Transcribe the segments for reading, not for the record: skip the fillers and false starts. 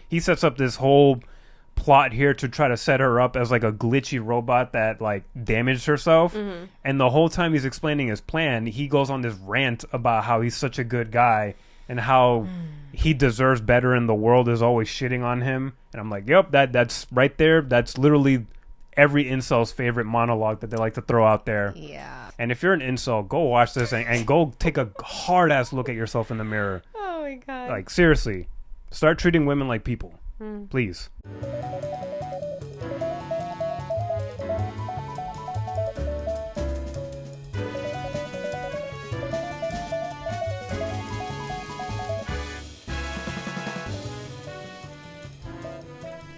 he sets up this whole plot here to try to set her up as like a glitchy robot that like damaged herself. And the whole time he's explaining his plan, he goes on this rant about how he's such a good guy and how he deserves better and the world is always shitting on him. And I'm like, yep, that's right there. That's literally every incel's favorite monologue that they like to throw out there. Yeah. And if you're an incel, go watch this and go take a hard ass look at yourself in the mirror. Oh my god. Like, seriously, start treating women like people, please.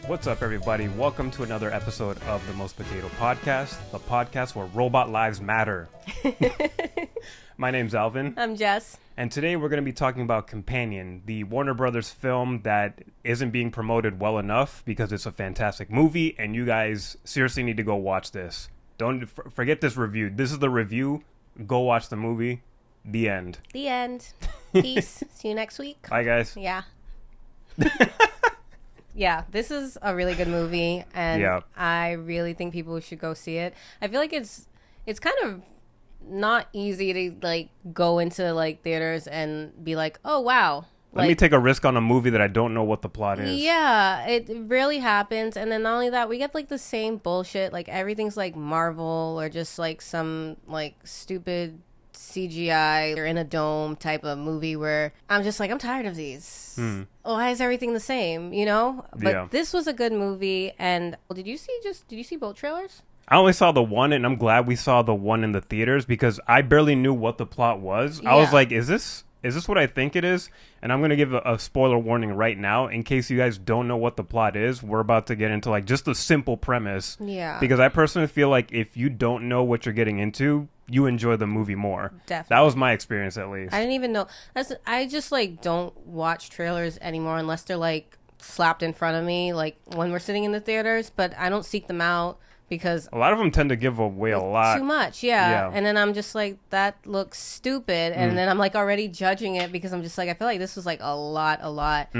What's up, everybody? Welcome to another episode of the Most Potato Podcast, the podcast where robot lives matter. My name's Alvin. I'm Jess. And today we're going to be talking about Companion, the Warner Brothers film that isn't being promoted well enough because it's a fantastic movie, and you guys seriously need to go watch this. Don't forget this review. This is the review. Go watch the movie. The end. The end. Peace. See you next week. Bye, guys. Yeah. Yeah, this is a really good movie, and I really think people should go see it. I feel like it's kind of not easy to like go into like theaters and be like, oh wow. Let me take a risk on a movie that I don't know what the plot is. Yeah, it really happens. And then not only that, we get like the same bullshit. Like everything's like Marvel or just like some like stupid CGI or in a dome type of movie where I'm just like, I'm tired of these. Why is everything the same, you know? But this was a good movie. And did you see both trailers? I only saw the one, and I'm glad we saw the one in the theaters because I barely knew what the plot was. I was like, is this what I think it is? And I'm going to give a spoiler warning right now in case you guys don't know what the plot is. We're about to get into like just a simple premise. Yeah. Because I personally feel like if you don't know what you're getting into, you enjoy the movie more. Definitely. That was my experience, at least. I didn't even know. I just like don't watch trailers anymore unless they're like slapped in front of me, like when we're sitting in the theaters. But I don't seek them out because a lot of them tend to give away a lot. Too much, yeah. And then I'm just like, that looks stupid. And then I'm like already judging it because I'm just like, I feel like this was like a lot.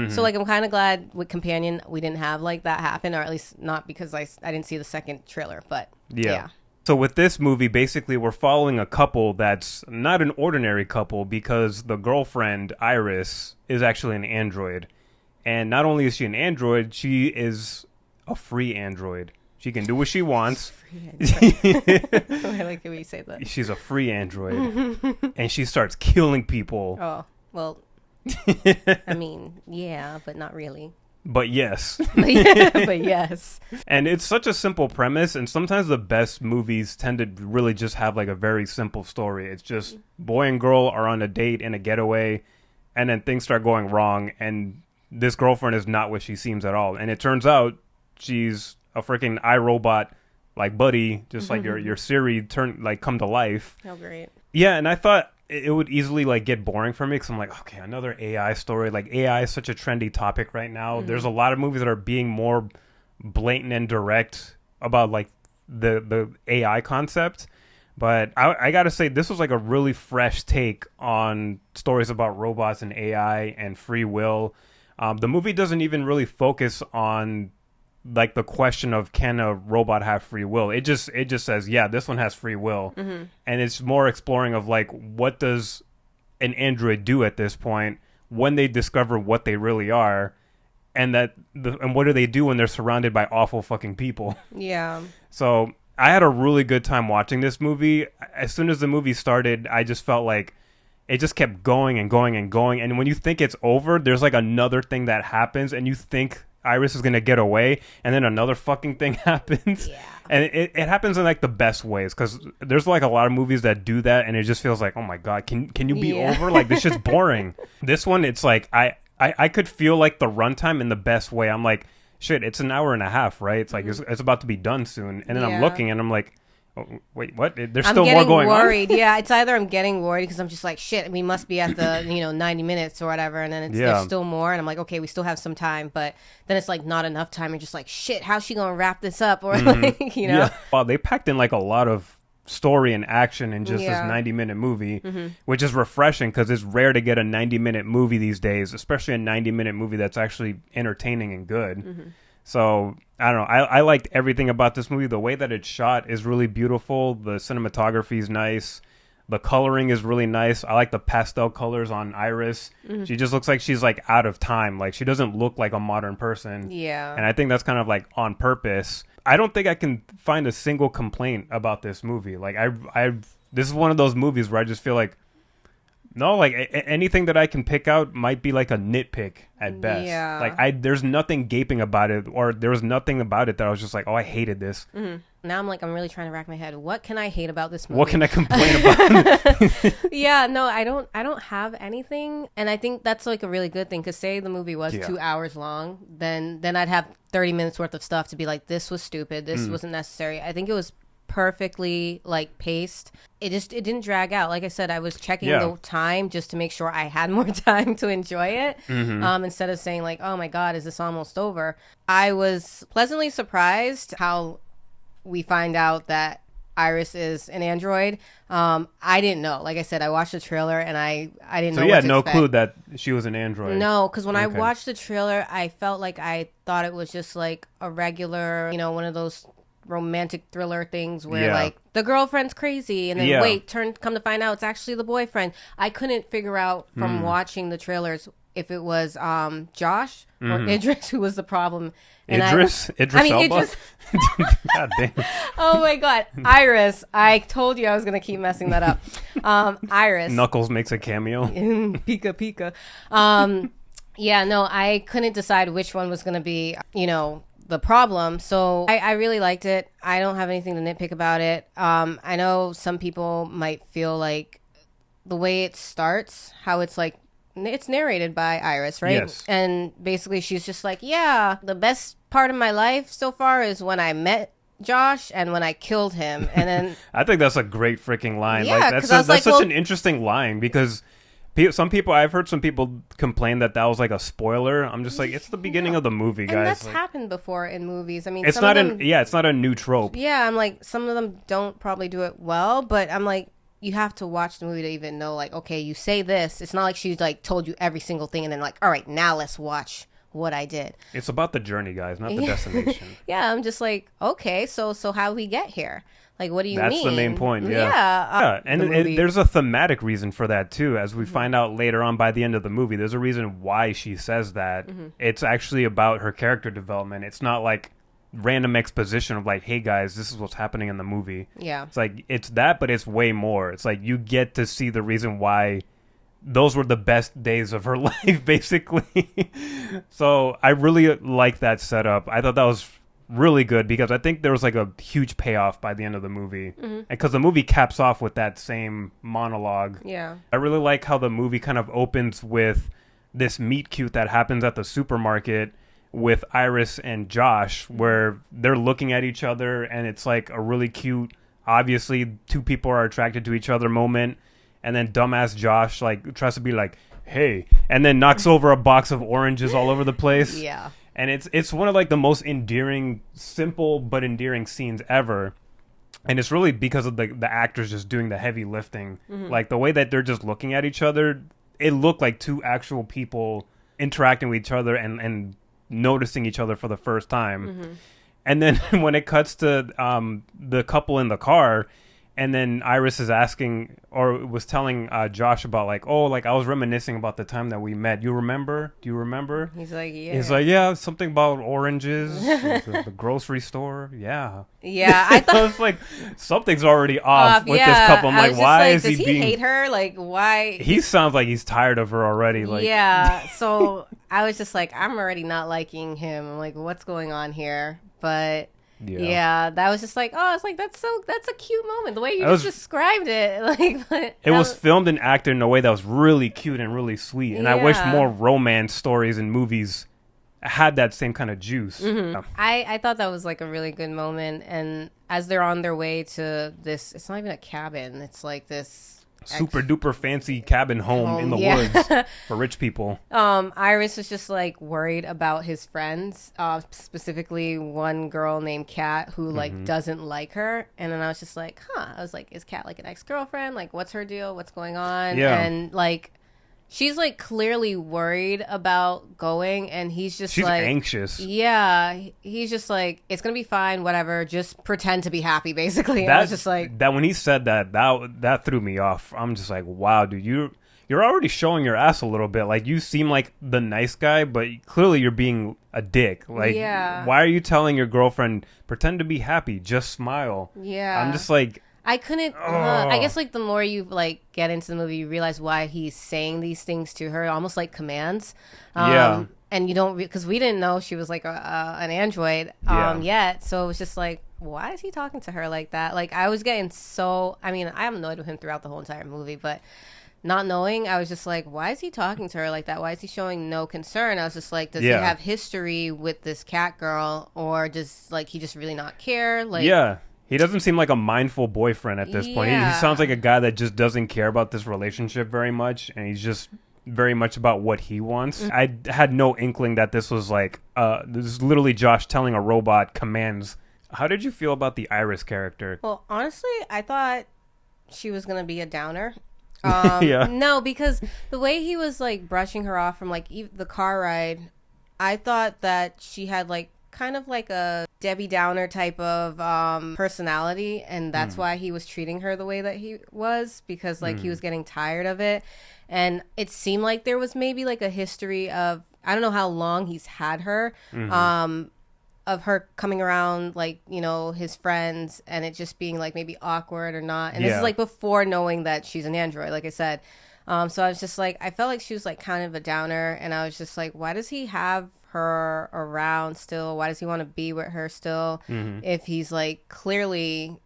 So like I'm kind of glad with Companion we didn't have like that happen, or at least not because I didn't see the second trailer. But yeah. So with this movie, basically, we're following a couple that's not an ordinary couple because the girlfriend, Iris, is actually an android. And not only is she an android, she is a free android. She can do what she wants. Free android. I like the way you say that. She's a free android. And she starts killing people. Oh, well, I mean, yeah, but not really. But yes. But yes. And it's such a simple premise, and sometimes the best movies tend to really just have like a very simple story. It's just boy and girl are on a date in a getaway, and then things start going wrong, and this girlfriend is not what she seems at all. And it turns out she's a freaking iRobot like buddy, just like your Siri come to life. Oh, great. Yeah, and I thought it would easily like get boring for me because I'm like, okay, another AI story. Like AI is such a trendy topic right now. There's a lot of movies that are being more blatant and direct about like the AI concept. But I gotta say, this was like a really fresh take on stories about robots and AI and free will. The movie doesn't even really focus on like the question of can a robot have free will. It just says, yeah, this one has free will. And it's more exploring of like, what does an android do at this point when they discover what they really are, and and what do they do when they're surrounded by awful fucking people. So I had a really good time watching this movie. As soon as the movie started, I just felt like it just kept going and going and going, and when you think it's over, there's like another thing that happens, and you think Iris is going to get away, and then another fucking thing happens. Yeah. And it happens in like the best ways, because there's like a lot of movies that do that, and it just feels like, oh my God, can you be over? Like, this shit's boring. This one, it's like, I could feel like the runtime in the best way. I'm like, shit, it's an hour and a half, right? It's like, it's about to be done soon. And then I'm looking, and I'm like, oh, wait, what? There's still more going on? I'm getting worried. Yeah, it's either I'm getting worried because I'm just like, shit, we must be at the 90 minutes or whatever, and then there's still more, and I'm like, okay, we still have some time, but then it's like not enough time, and just like, shit, how's she gonna wrap this up? Or like, Wow, they packed in like a lot of story and action in just this 90-minute movie, which is refreshing because it's rare to get a 90-minute movie these days, especially a 90-minute movie that's actually entertaining and good. So I don't know. I liked everything about this movie. The way that it's shot is really beautiful. The cinematography is nice. The coloring is really nice. I like the pastel colors on Iris. She just looks like she's like out of time. Like she doesn't look like a modern person. Yeah. And I think that's kind of like on purpose. I don't think I can find a single complaint about this movie. Like this is one of those movies where I just feel like, no, like anything that I can pick out might be like a nitpick at best. Yeah. Like there's nothing gaping about it, or there was nothing about it that I was just like, oh, I hated this. Now I'm really trying to rack my head. What can I hate about this movie? What can I complain about? Yeah, no, I don't have anything, and I think that's like a really good thing. Because say the movie was 2 hours long, then I'd have 30 minutes worth of stuff to be like, this was stupid, this wasn't necessary. I think it was perfectly like paced. It didn't drag out. Like I said, I was checking the time just to make sure I had more time to enjoy it, instead of saying like, oh my god, is this almost over? I was pleasantly surprised how we find out that Iris is an android. I didn't know. Like I said, I watched the trailer and I didn't know. So you had no clue that she was an android? No, because when I watched the trailer, I felt like I thought it was just like a regular, one of those romantic thriller things where like the girlfriend's crazy and then come to find out it's actually the boyfriend. I couldn't figure out from watching the trailers if it was Josh or Idris who was the problem. And Idris Elba? God damn. Oh my god, Iris. I told you I was gonna keep messing that up. Iris. Knuckles makes a cameo. Pika Pika. Yeah, no, I couldn't decide which one was gonna be, the problem. So I really liked it. I don't have anything to nitpick about it. I know some people might feel like the way it starts, how it's like, it's narrated by Iris, right? Yes. And basically she's just like, yeah, the best part of my life so far is when I met Josh and when I killed him. And then I think that's a great freaking line. Yeah, like that's such an interesting line because I've heard some people complain that was like a spoiler. I'm just like, it's the beginning of the movie, guys. And that's like, happened before in movies. I mean, it's not it's not a new trope. Yeah, I'm like, some of them don't probably do it well, but I'm like, you have to watch the movie to even know, like, okay, you say this. It's not like she's like told you every single thing and then like, all right, now let's watch what I did. It's about the journey, guys, not the destination. Yeah, I'm just like, okay, so how we get here? Like, what do you mean? That's the main point, And there's a thematic reason for that, too. As we find out later on by the end of the movie, there's a reason why she says that. It's actually about her character development. It's not like random exposition of like, hey, guys, this is what's happening in the movie. Yeah. It's like, it's that, but it's way more. It's like, you get to see the reason why those were the best days of her life, basically. So I really like that setup. I thought that was really good because I think there was like a huge payoff by the end of the movie, because the movie caps off with that same monologue. Yeah, I really like how the movie kind of opens with this meet cute that happens at the supermarket with Iris and Josh, where they're looking at each other and it's like a really cute, obviously two people are attracted to each other moment, and then dumbass Josh like tries to be like, hey, and then knocks over a box of oranges all over the place. Yeah. And it's one of like the most endearing, simple but endearing scenes ever. And it's really because of the actors just doing the heavy lifting. Like the way that they're just looking at each other, it looked like two actual people interacting with each other and noticing each other for the first time. And then when it cuts to the couple in the car, and then Iris is asking, or was telling Josh about like, oh, like I was reminiscing about the time that we met. You remember? Do you remember? He's like, yeah. He's like, yeah, something about oranges, the grocery store. Yeah. Yeah, I thought I was like, something's already off with this couple. I'm like, why is does he he hate her? Like, why? He sounds like he's tired of her already. Like, yeah. So I was just like, I'm already not liking him. I'm like, what's going on here? But yeah, that was just like, oh, it's like that's a cute moment. The way you just described it, like, but it was filmed and acted in a way that was really cute and really sweet. And I wish more romance stories and movies had that same kind of juice. I thought that was like a really good moment. And as they're on their way to this, it's not even a cabin. It's like this. super duper fancy cabin home in the woods for rich people. Iris was just like worried about his friends, specifically one girl named Kat who like doesn't like her. And then I was just like, I was like, is Kat like an ex-girlfriend? Like, what's her deal? What's going on? Yeah. And like, she's like clearly worried about going, and she's like anxious. Yeah, he's just like, it's gonna be fine, whatever. Just pretend to be happy, basically. I was just like, that when he said that threw me off. I'm just like, wow, dude, you're already showing your ass a little bit. Like, you seem like the nice guy, but clearly you're being a dick. Like, why are you telling your girlfriend pretend to be happy? Just smile. Yeah, I'm just like. I couldn't. I guess like the more you like get into the movie, you realize why he's saying these things to her, almost like commands. Yeah. And you don't because we didn't know she was like an android yet, so it was just like, why is he talking to her like that? Like, I was getting so. I mean, I'm annoyed with him throughout the whole entire movie, but not knowing, I was just like, why is he talking to her like that? Why is he showing no concern? I was just like, does he have history with this cat girl, or does like he just really not care? Like, yeah. He doesn't seem like a mindful boyfriend at this point. He sounds like a guy that just doesn't care about this relationship very much, and he's just very much about what he wants. I had no inkling that this was like, this is literally Josh telling a robot commands. How did you feel about the Iris character? Well, honestly, I thought she was going to be a downer. No, because the way he was like brushing her off from like the car ride, I thought that she had like kind of like a Debbie Downer type of personality, and that's why he was treating her the way that he was, because like he was getting tired of it. And it seemed like there was maybe like a history of, I don't know how long he's had her, of her coming around like, you know, his friends, and it just being like maybe awkward or not. And this is like before knowing that she's an android, like I said. So I was just like, I felt like she was like kind of a downer, and I was just like, why does he have her around still? Why does he want to be with her still if he's like clearly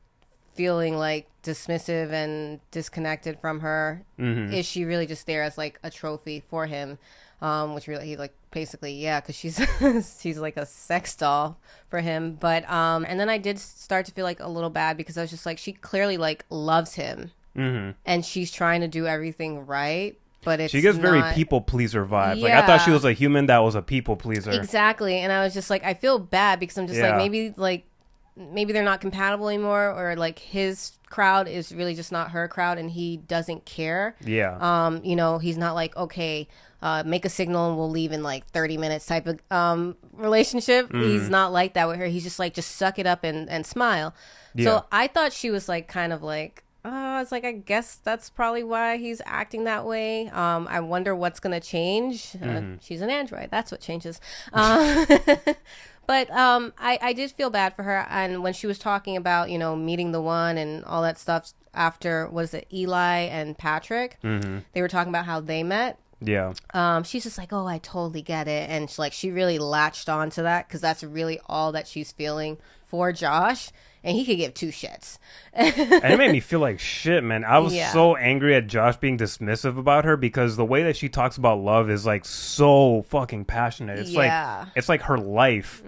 feeling like dismissive and disconnected from her? Is she really just there as like a trophy for him? Which really, he like basically, because she's she's like a sex doll for him. But and then I did start to feel like a little bad, because I was just like, she clearly like loves him, and she's trying to do everything right. But it's, she gets very people pleaser vibes. Like, I thought she was a human that was a people pleaser. Exactly. And I was just like, I feel bad, because I'm just like maybe they're not compatible anymore, or like his crowd is really just not her crowd, and he doesn't care. Yeah. You know, he's not like, okay, make a signal and we'll leave in like 30 minutes type of relationship. He's not like that with her. He's just like, just suck it up and smile. So I thought she was like kind of like, it's like, I guess that's probably why he's acting that way. I wonder what's going to change. She's an android. That's what changes. But I did feel bad for her. And when she was talking about, you know, meeting the one and all that stuff after, was it Eli and Patrick? They were talking about how they met. Yeah. She's just like, oh, I totally get it. And she really latched on to that, because that's really all that she's feeling for Josh. And he could give two shits. And it made me feel like shit, man. I was so angry at Josh being dismissive about her, because the way that she talks about love is like so fucking passionate. It's like her life.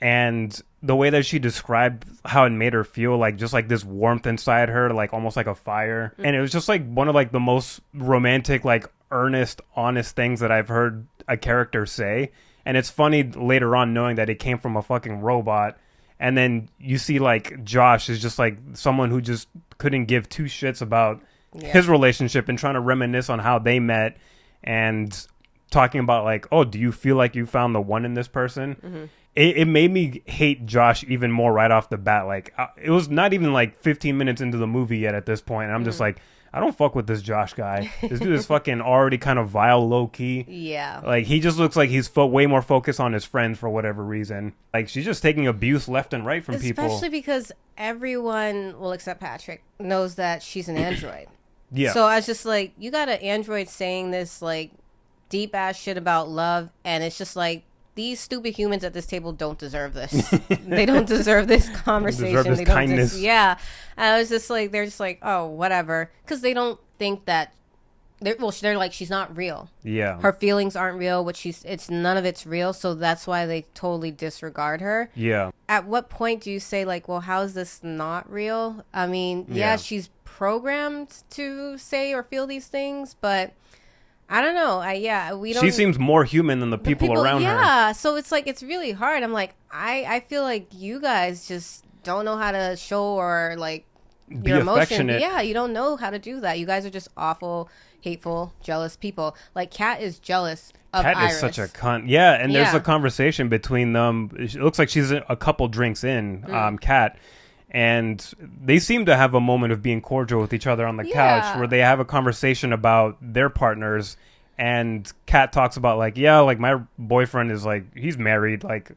And the way that she described how it made her feel, like just like this warmth inside her, like almost like a fire. And it was just like one of like the most romantic, like earnest, honest things that I've heard a character say. And it's funny later on knowing that it came from a fucking robot. And then you see like Josh is just like someone who just couldn't give two shits about his relationship, and trying to reminisce on how they met, and talking about like, oh, do you feel like you found the one in this person? It made me hate Josh even more right off the bat. Like, it was not even like 15 minutes into the movie yet at this point, and I'm just like, I don't fuck with this Josh guy. This dude is fucking already kind of vile, low-key. Yeah. Like, he just looks like he's way more focused on his friends for whatever reason. Like, she's just taking abuse left and right from people. Especially because everyone, well, except Patrick, knows that she's an android. So I was just like, you got an android saying this, like, deep-ass shit about love, and it's just like, these stupid humans at this table don't deserve this. They don't deserve this conversation. They deserve this kindness. I was just like, they're just like, oh, whatever. Because they don't think that, they're like, she's not real. Yeah. Her feelings aren't real. None of it's real. So that's why they totally disregard her. Yeah. At what point do you say like, well, how is this not real? I mean, she's programmed to say or feel these things, but I don't know. We don't. She seems more human than the people around her. Yeah, so it's like it's really hard. I'm like, I feel like you guys just don't know how to show or like Be your emotion. affectionate. Yeah, you don't know how to do that. You guys are just awful, hateful, jealous people. Like Kat is jealous of Kat Iris. is such a cunt. Yeah, and there's Yeah. a conversation between them. It looks like she's a couple drinks in, Kat. And they seem to have a moment of being cordial with each other on the couch where they have a conversation about their partners. And Kat talks about like, yeah, like my boyfriend is like, he's married. Like,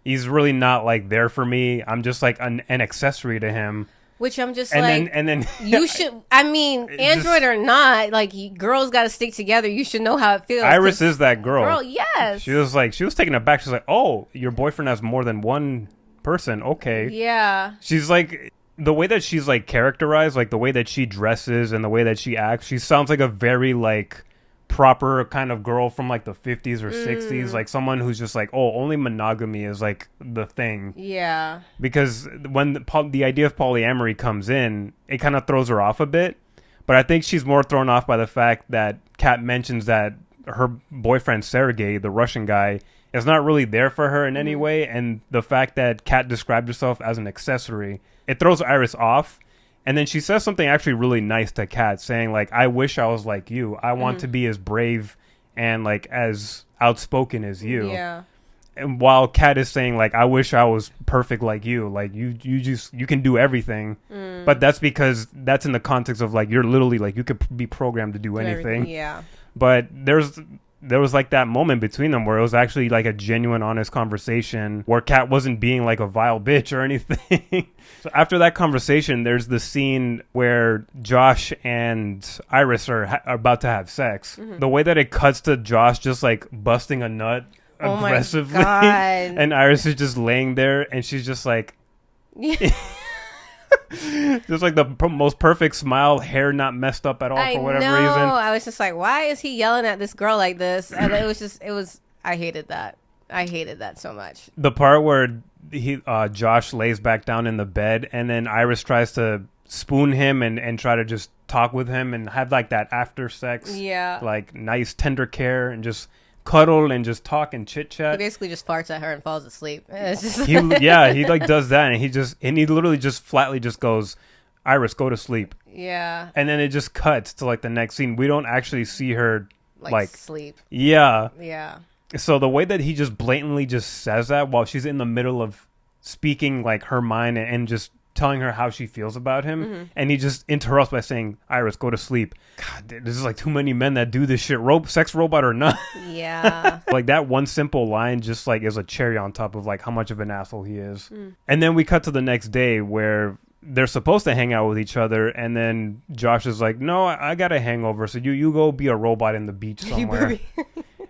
he's really not like there for me. I'm just like an accessory to him. Which I'm just And like, then you should. I mean, Android or not, like girls got to stick together. You should know how it feels. Iris is that girl. Girl, yes. She was taken aback. She's like, oh, your boyfriend has more than one person. Okay. Yeah. She's like, the way that she's like characterized, like the way that she dresses and the way that she acts, she sounds like a very like proper kind of girl from like the 50s or 60s, like someone who's just like, oh, only monogamy is like the thing. Yeah. Because when the idea of polyamory comes in, it kind of throws her off a bit. But I think she's more thrown off by the fact that Kat mentions that her boyfriend Sergey, the Russian guy, is not really there for her in any way, and the fact that Kat described herself as an accessory, it throws Iris off. And then she says something actually really nice to Kat, saying like, I wish I was like you. I want to be as brave and like as outspoken as you. Yeah. And while Kat is saying like, I wish I was perfect like you. Like you can do everything. But that's because that's in the context of like, you're literally like, you could be programmed to do anything. Yeah. But there was like that moment between them where it was actually like a genuine, honest conversation where Kat wasn't being like a vile bitch or anything. So after that conversation, there's the scene where Josh and Iris are about to have sex. The way that it cuts to Josh just like busting a nut aggressively, my God. and Iris is just laying there, and she's just like, just like the most perfect smile, hair not messed up at all for whatever reason. I was just like, why is he yelling at this girl like this? And I hated that. I hated that so much. The part where Josh lays back down in the bed, and then Iris tries to spoon him and try to just talk with him and have like that after sex, like nice tender care and just cuddle and just talk and chit chat. He basically just farts at her and falls asleep. It's just he like does that, and he literally just flatly just goes, Iris, go to sleep. Yeah. And then it just cuts to like the next scene. We don't actually see her like sleep. Yeah. Yeah. So the way that he just blatantly just says that while she's in the middle of speaking like her mind and just telling her how she feels about him, and he just interrupts by saying, Iris, go to sleep. God, this is like too many men that do this shit, sex robot or not. Yeah. Like that one simple line just like is a cherry on top of like how much of an asshole he is. And then we cut to the next day where they're supposed to hang out with each other, and then Josh is like, no, I got a hangover, so you go be a robot in the beach somewhere.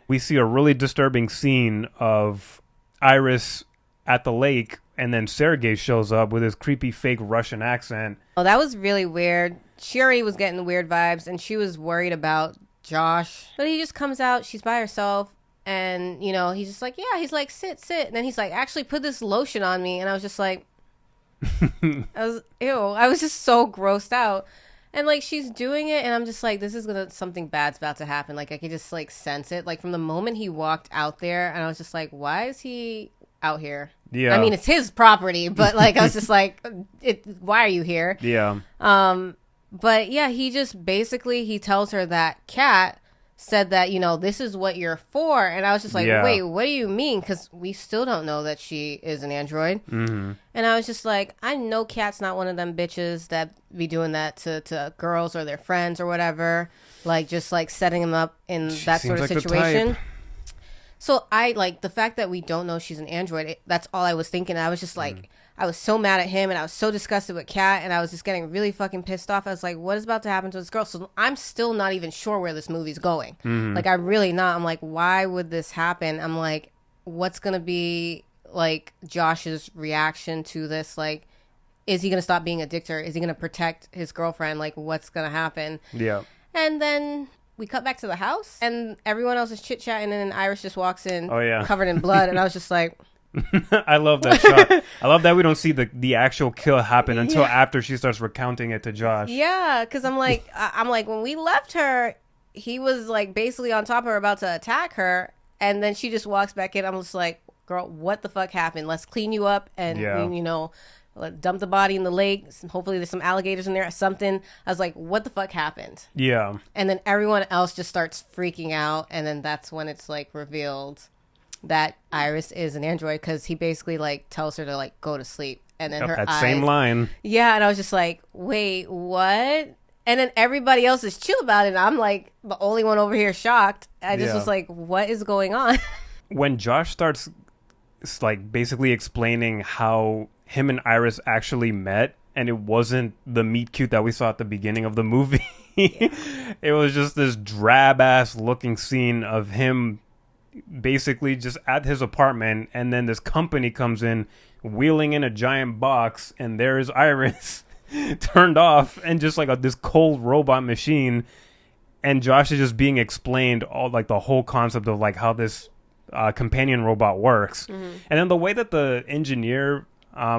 We see a really disturbing scene of Iris at the lake, and then Sergey shows up with his creepy fake Russian accent. Oh, that was really weird. She already was getting weird vibes, and she was worried about Josh. But he just comes out, she's by herself, and, you know, he's just like, yeah, he's like, sit. And then he's like, actually put this lotion on me. And I was just like, I was just so grossed out. And like she's doing it, and I'm just like, this is something bad's about to happen. Like I could just like sense it. Like from the moment he walked out there, and I was just like, why is he out here? Yeah. I mean, it's his property, but like I was just like, why are you here? Yeah. But yeah, he just basically he tells her that Kat said that, you know, this is what you're for, and I was just like, wait, what do you mean? Because we still don't know that she is an android. And I was just like, I know Kat's not one of them bitches that be doing that to girls or their friends or whatever, like just like setting them up in that sort of situation. So I like the fact that we don't know she's an android. That's all I was thinking. I was just like, I was so mad at him, and I was so disgusted with Kat, and I was just getting really fucking pissed off. I was like, what is about to happen to this girl? So I'm still not even sure where this movie's going. Like, I'm really not. I'm like, why would this happen? I'm like, what's going to be, like, Josh's reaction to this? Like, is he going to stop being a dictator? Is he going to protect his girlfriend? Like, what's going to happen? Yeah. And then we cut back to the house, and everyone else is chit-chatting, and then Iris just walks in covered in blood, and I was just like... I love that shot. I love that we don't see the actual kill happen until after she starts recounting it to Josh. Yeah, because I'm like, when we left her, he was like basically on top of her about to attack her, and then she just walks back in. I'm just like, girl, what the fuck happened? Let's clean you up and dump the body in the lake. Hopefully there's some alligators in there or something. I was like, what the fuck happened? Yeah. And then everyone else just starts freaking out, and then that's when it's like revealed that Iris is an android, because he basically like tells her to like go to sleep, and then her that eyes, same line. Yeah, and I was just like, wait, what? And then everybody else is chill about it. And I'm like the only one over here shocked. I just was like, what is going on? When Josh starts like basically explaining how him and Iris actually met, and it wasn't the meet cute that we saw at the beginning of the movie. It was just this drab ass looking scene of him basically just at his apartment, and then this company comes in wheeling in a giant box, and there's Iris turned off and just like this cold robot machine, and Josh is just being explained all like the whole concept of like how this companion robot works. And then the way that the engineer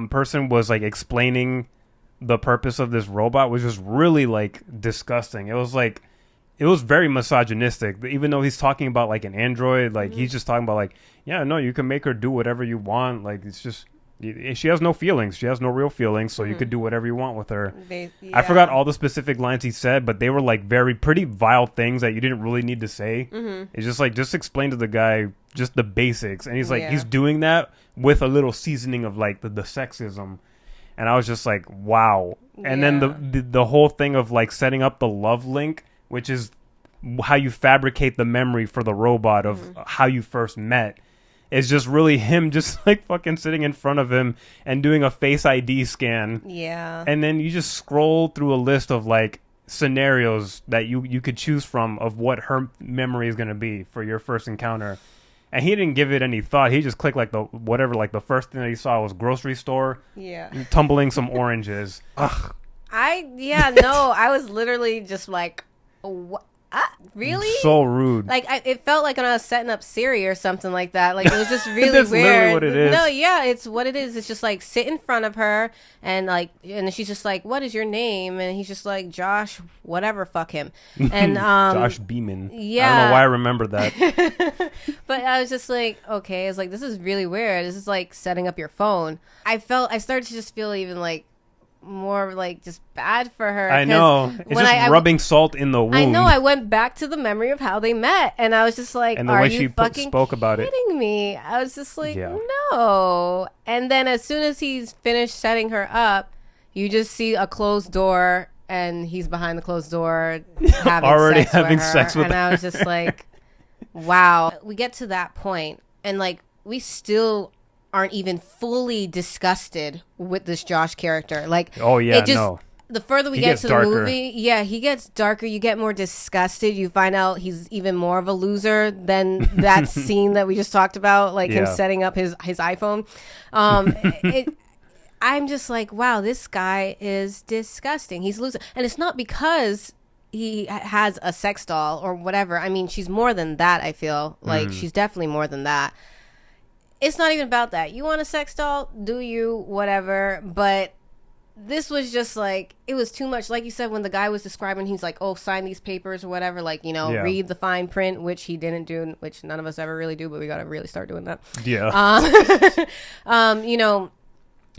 person was like explaining the purpose of this robot was just really like disgusting. It was very misogynistic, even though he's talking about like an android. Like he's just talking about like, yeah, no, you can make her do whatever you want. Like it's just, she has no feelings. She has no real feelings. So you could do whatever you want with her. I forgot all the specific lines he said, but they were like pretty vile things that you didn't really need to say. It's just like, just explain to the guy just the basics. And he's like, he's doing that with a little seasoning of like the sexism. And I was just like, wow. And then the whole thing of like setting up the love link, which is how you fabricate the memory for the robot of how you first met, is just really him just like fucking sitting in front of him and doing a Face ID scan. Yeah. And then you just scroll through a list of like scenarios that you could choose from of what her memory is going to be for your first encounter. And he didn't give it any thought. He just clicked like the first thing that he saw was grocery store. Yeah. Tumbling some oranges. Ugh. I was literally just like, what? Really? So rude. Like it felt like when I was setting up Siri or something like that. Like it was just really That's weird. Literally what it is. No, yeah, it's what it is. It's just like sit in front of her and she's just like, "What is your name?" And he's just like, "Josh, whatever, fuck him." And Josh Beeman. Yeah. I don't know why I remember that. But I was just like, okay, it's like this is really weird. This is like setting up your phone. I started to just feel even like more like just bad for her. I know. It's just rubbing salt in the wound. I know. I went back to the memory of how they met, and I was just like, and the way she spoke about it. Kidding me? I was just like, no. And then as soon as he's finished setting her up, you just see a closed door, and he's behind the closed door having sex with her. And I was just like, wow. We get to that point, and like we still aren't even fully disgusted with this Josh character. Like, the further we get to the movie, he gets darker. You get more disgusted. You find out he's even more of a loser than that scene that we just talked about, like him setting up his iPhone. I'm just like, wow, this guy is disgusting. He's losing. And it's not because he has a sex doll or whatever. I mean, she's more than that, I feel. Like, she's definitely more than that. It's not even about that. You want a sex doll? Do you? Whatever. But this was just like, it was too much. Like you said, when the guy was describing, he's like, oh, sign these papers or whatever. Like, read the fine print, which he didn't do, which none of us ever really do, but we got to really start doing that. Yeah.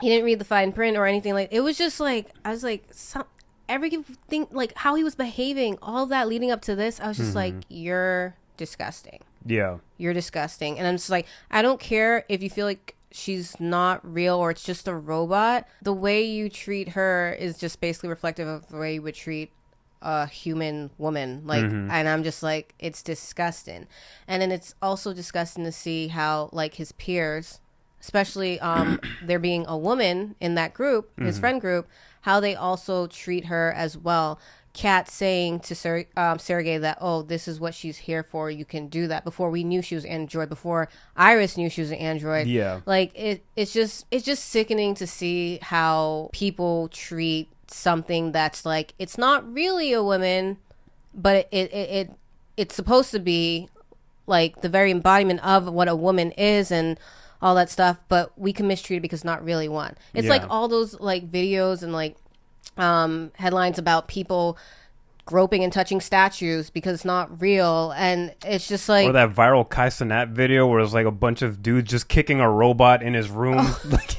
He didn't read the fine print or anything. Like, it was just like, I was like, everything, like how he was behaving, all that leading up to this, I was just like, you're disgusting. Yeah. You're disgusting. And I'm just like, I don't care if you feel like she's not real or it's just a robot. The way you treat her is just basically reflective of the way you would treat a human woman. Like, and I'm just like, it's disgusting. And then it's also disgusting to see how, like, his peers, especially there being a woman in that group, his friend group, how they also treat her as well. Kat saying to Sergey that, oh, this is what she's here for. You can do that. Before we knew she was an android, before Iris knew she was an android. Yeah. Like, it's just sickening to see how people treat something that's like, it's not really a woman, but it's supposed to be like the very embodiment of what a woman is. And all that stuff, but we can mistreat it because not really one. It's like all those like videos and like headlines about people groping and touching statues because it's not real, and it's just like, or that viral Kai Cenat video where it's like a bunch of dudes just kicking a robot in his room. Like,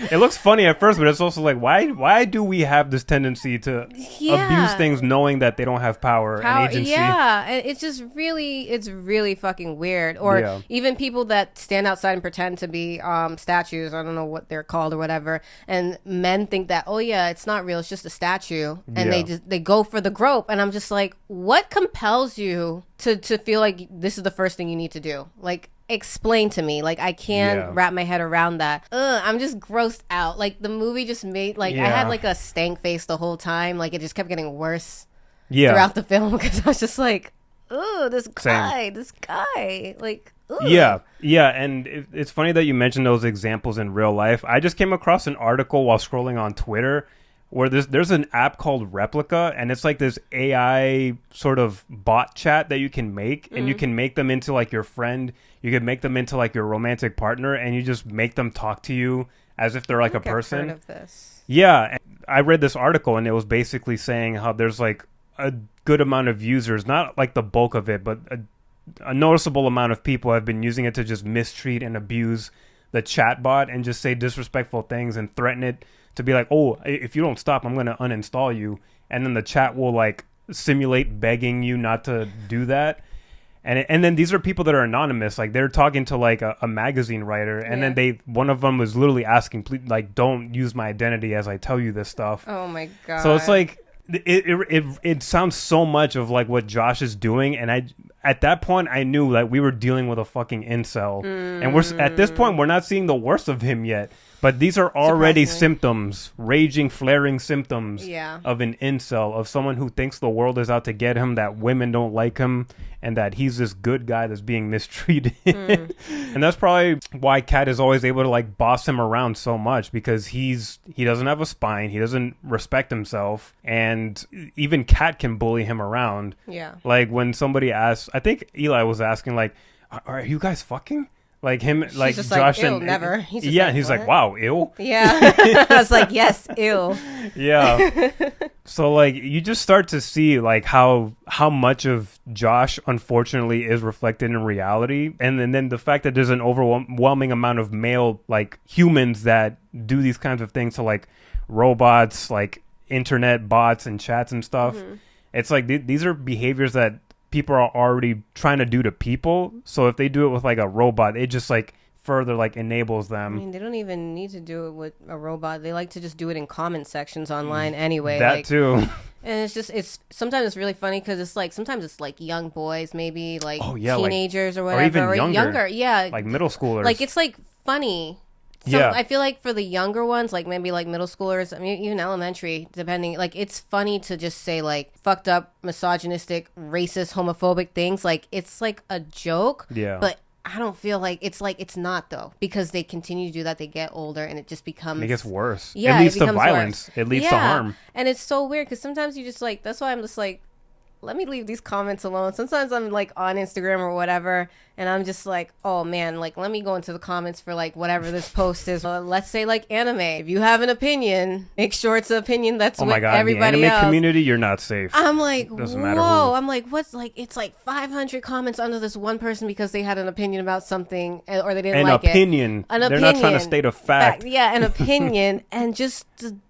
it looks funny at first, but it's also like, why do we have this tendency to abuse things knowing that they don't have power and agency? Yeah, and it's just it's really fucking weird. Or even people that stand outside and pretend to be statues. I don't know what they're called or whatever. And men think that, oh yeah, it's not real. It's just a statue. And they go for the grope. And I'm just like, what compels you to feel like this is the first thing you need to do? Like, explain to me. Like, I can't wrap my head around that. I'm just grossed out. Like, the movie just made, like, I had like a stank face the whole time. Like, it just kept getting worse throughout the film because I was just like, this guy, like, ugh. Yeah, and it's funny that you mentioned those examples in real life. I just came across an article while scrolling on Twitter where there's an app called Replica, and it's like this AI sort of bot chat that you can make, and you can make them into like your friend. You could make them into like your romantic partner, and you just make them talk to you as if they're like a person. I've heard of this. Yeah, and I read this article, and it was basically saying how there's like a good amount of users, not like the bulk of it, but a noticeable amount of people have been using it to just mistreat and abuse the chat bot and just say disrespectful things and threaten it to be like, oh, if you don't stop, I'm going to uninstall you. And then the chat will like simulate begging you not to do that. And then these are people that are anonymous. Like, they're talking to like a magazine writer. And then one of them was literally asking, please, like, don't use my identity as I tell you this stuff. Oh my God. So it's like, it sounds so much of like what Josh is doing. And at that point, I knew that we were dealing with a fucking incel. And at this point, we're not seeing the worst of him yet. But these are already symptoms, raging, flaring symptoms of an incel, of someone who thinks the world is out to get him, that women don't like him, and that he's this good guy that's being mistreated. And that's probably why Kat is always able to like boss him around so much, because he doesn't have a spine, he doesn't respect himself, and even Kat can bully him around. Yeah. Like when somebody asks, I think Eli was asking like, are you guys fucking? Like him, She's like just Josh like, ew, and never. He's just he's like, wow, ew. Yeah, I was like, yes, ew. Yeah. So like you just start to see like how much of Josh unfortunately is reflected in reality, and then the fact that there's an overwhelming amount of male like humans that do these kinds of things to like robots, like internet bots and chats and stuff. It's like these are behaviors that people are already trying to do to people. So if they do it with like a robot, it just like further like enables them. I mean, they don't even need to do it with a robot. They like to just do it in comment sections online anyway. That like, too. And it's sometimes it's really funny because it's like sometimes it's like young boys, maybe like teenagers or whatever, or even younger. Yeah, like middle schoolers. Like it's like funny. I feel like for the younger ones, like maybe like middle schoolers, I mean, even elementary, depending, like it's funny to just say like fucked up, misogynistic, racist, homophobic things. Like it's like a joke. Yeah. But I don't feel like it's not though, because they continue to do that. They get older and it just becomes. It gets worse. Yeah. It leads to violence. Worse. It leads to harm. And it's so weird because sometimes you just like, that's why I'm just like, let me leave these comments alone. Sometimes I'm like on Instagram or whatever, and I'm just like, oh man, like let me go into the comments for like whatever this post is. Let's say like anime. If you have an opinion, make sure it's an opinion that's with everybody the anime else. Community, you're not safe. I'm like, whoa. I'm like, what's like? It's like 500 comments under this one person because they had an opinion about something or they didn't like it. An opinion. They're not trying to state a fact. Yeah, an opinion, and just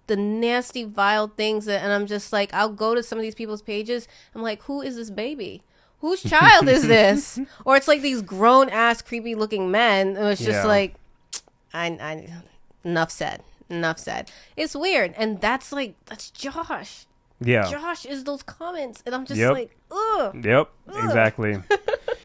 the nasty, vile things. And I'm just like, I'll go to some of these people's pages. I'm like, who is this baby? Whose child is this? Or it's like these grown ass creepy looking men. And it's just like, I enough said. It's weird. And that's Josh. Yeah. Josh is those comments. And I'm just like, ugh. Yep, exactly.